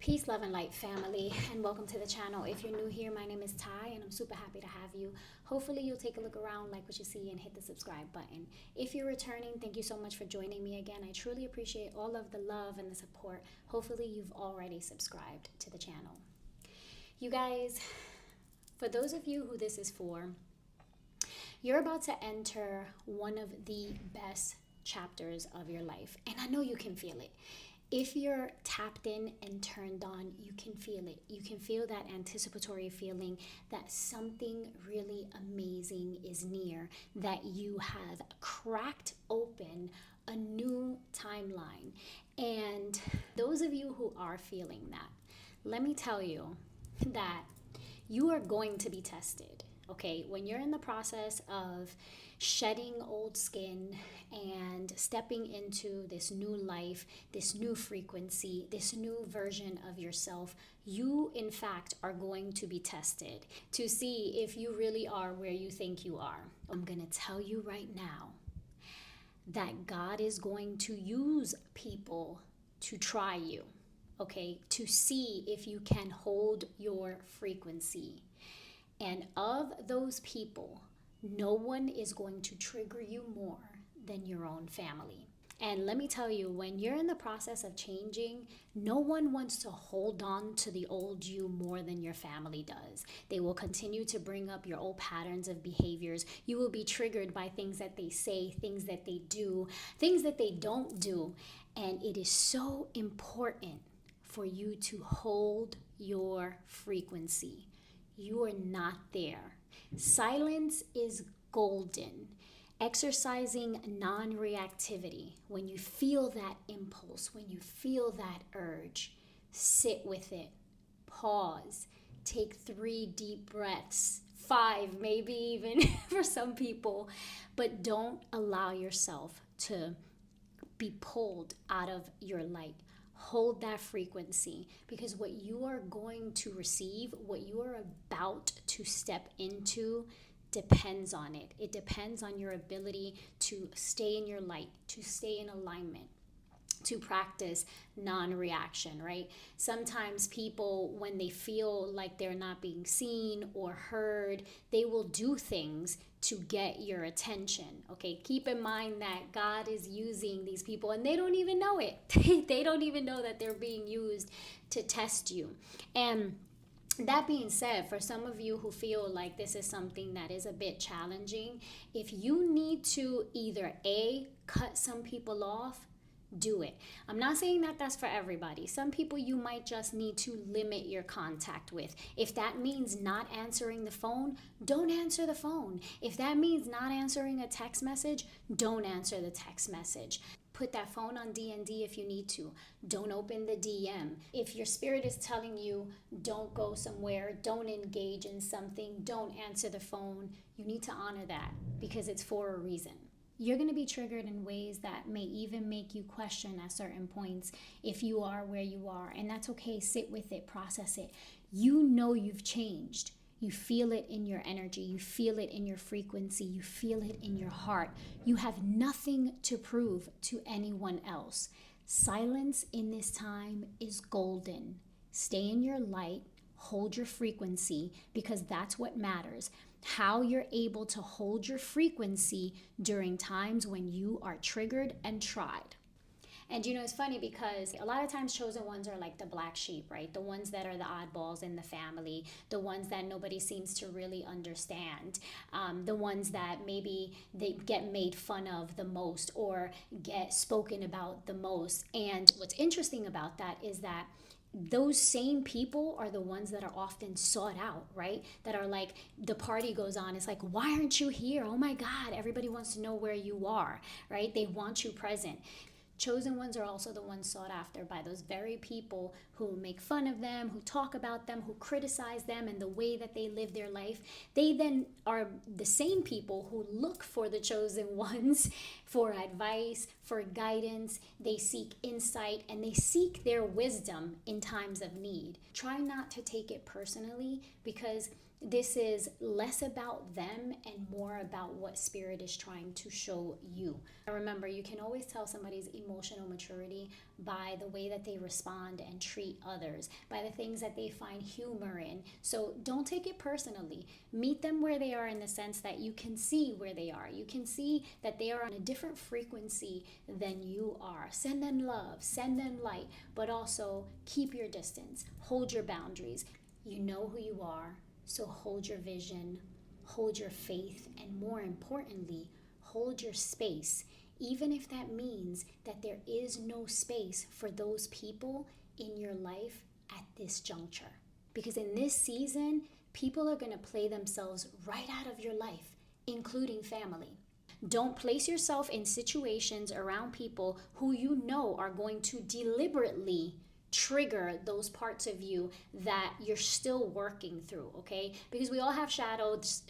Peace, love, and light, family, and welcome to the channel. If you're new here, my name is Ty, and I'm super happy to have you. Hopefully, you'll take a look around, like what you see, and hit the subscribe button. If you're returning, thank you so much for joining me again. I truly appreciate all of the love and the support. Hopefully, you've already subscribed to the channel. You guys, for those of you who this is for, you're about to enter one of the best chapters of your life, and I know you can feel it. If you're tapped in and turned on, you can feel it. You can feel that anticipatory feeling that something really amazing is near, that you have cracked open a new timeline. And those of you who are feeling that, let me tell you that you are going to be tested. Okay, when you're in the process of shedding old skin and stepping into this new life, this new frequency, this new version of yourself, you in fact are going to be tested to see if you really are where you think you are. I'm going to tell you right now that God is going to use people to try you, okay, to see if you can hold your frequency. And of those people, no one is going to trigger you more than your own family. And let me tell you, when you're in the process of changing, no one wants to hold on to the old you more than your family does. They will continue to bring up your old patterns of behaviors. You will be triggered by things that they say, things that they do, things that they don't do. And it is so important for you to hold your frequency. You are not there. Silence is golden. Exercising non-reactivity. When you feel that impulse, when you feel that urge, sit with it. Pause. Take 3 deep breaths. 5, maybe even for some people. But don't allow yourself to be pulled out of your light. Hold that frequency, because what you are going to receive, what you are about to step into, depends on it. It depends on your ability to stay in your light, to stay in alignment, to practice non-reaction, right? Sometimes people, when they feel like they're not being seen or heard, they will do things to get your attention, okay? Keep in mind that God is using these people and they don't even know it. They don't even know that they're being used to test you. And that being said, for some of you who feel like this is something that is a bit challenging, if you need to either A, cut some people off, do it. I'm not saying that that's for everybody. Some people you might just need to limit your contact with. If that means not answering the phone, don't answer the phone. If that means not answering a text message, don't answer the text message. Put that phone on D&D if you need to. Don't open the DM. If your spirit is telling you don't go somewhere, don't engage in something, don't answer the phone, you need to honor that because it's for a reason. You're going to be triggered in ways that may even make you question at certain points if you are where you are. And that's okay. Sit with it. Process it. You know you've changed. You feel it in your energy. You feel it in your frequency. You feel it in your heart. You have nothing to prove to anyone else. Silence in this time is golden. Stay in your light. Hold your frequency, because that's what matters. How you're able to hold your frequency during times when you are triggered and tried. And you know, it's funny because a lot of times chosen ones are like the black sheep, right? The ones that are the oddballs in the family, the ones that nobody seems to really understand, the ones that maybe they get made fun of the most or get spoken about the most. And what's interesting about that is that those same people are the ones that are often sought out, right? That are like, the party goes on. It's like, why aren't you here? Oh my God, everybody wants to know where you are, right? They want you present. Chosen ones are also the ones sought after by those very people who make fun of them, who talk about them, who criticize them and the way that they live their life. They then are the same people who look for the chosen ones for advice, for guidance. They seek insight and they seek their wisdom in times of need. Try not to take it personally, because This is less about them and more about what spirit is trying to show you. And remember, you can always tell somebody's emotional maturity by the way that they respond and treat others, by the things that they find humor in. So don't take it personally. Meet them where they are, in the sense that you can see where they are. You can see that they are on a different frequency than you are. Send them love, send them light, but also keep your distance, hold your boundaries. You know who you are. So hold your vision, hold your faith, and more importantly, hold your space, even if that means that there is no space for those people in your life at this juncture. Because in this season, people are going to play themselves right out of your life, including family. Don't place yourself in situations around people who you know are going to deliberately trigger those parts of you that you're still working through, okay? Because we all have shadows.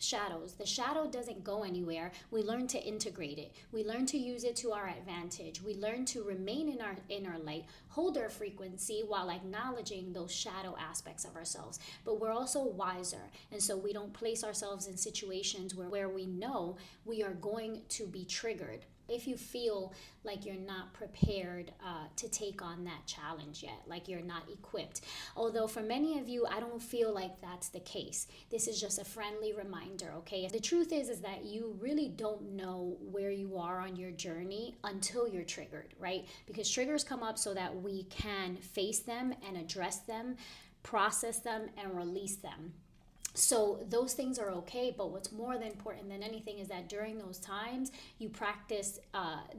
The shadow doesn't go anywhere. We learn to integrate it. We learn to use it to our advantage. We learn to remain in our inner light, hold our frequency while acknowledging those shadow aspects of ourselves. But we're also wiser, and so we don't place ourselves in situations where we know we are going to be triggered. If you feel like you're not prepared to take on that challenge yet, like you're not equipped. Although for many of you, I don't feel like that's the case. This is just a friendly reminder, okay? The truth is that you really don't know where you are on your journey until you're triggered, right? Because triggers come up so that we can face them and address them, process them, and release them. So those things are okay, but what's more than important than anything is that during those times, you practice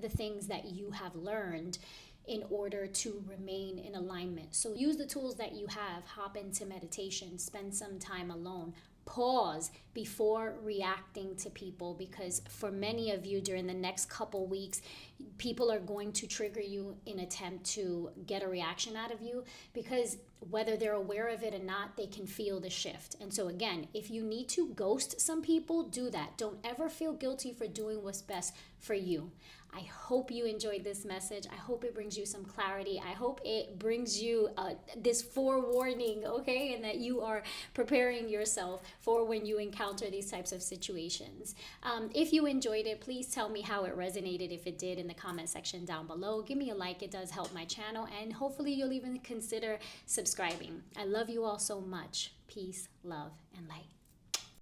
the things that you have learned in order to remain in alignment. So use the tools that you have, hop into meditation, spend some time alone, pause before reacting to people, because for many of you during the next couple weeks, people are going to trigger you in attempt to get a reaction out of you, because whether they're aware of it or not, they can feel the shift. And so again, if you need to ghost some people, do that. Don't ever feel guilty for doing what's best for you. I hope you enjoyed this message. I hope it brings you some clarity. I hope it brings you this forewarning, okay? And that you are preparing yourself for when you encounter these types of situations. If you enjoyed it, please tell me how it resonated, if it did, in the comment section down below. Give me a like. It does help my channel. And hopefully you'll even consider subscribing. I love you all so much. Peace, love, and light.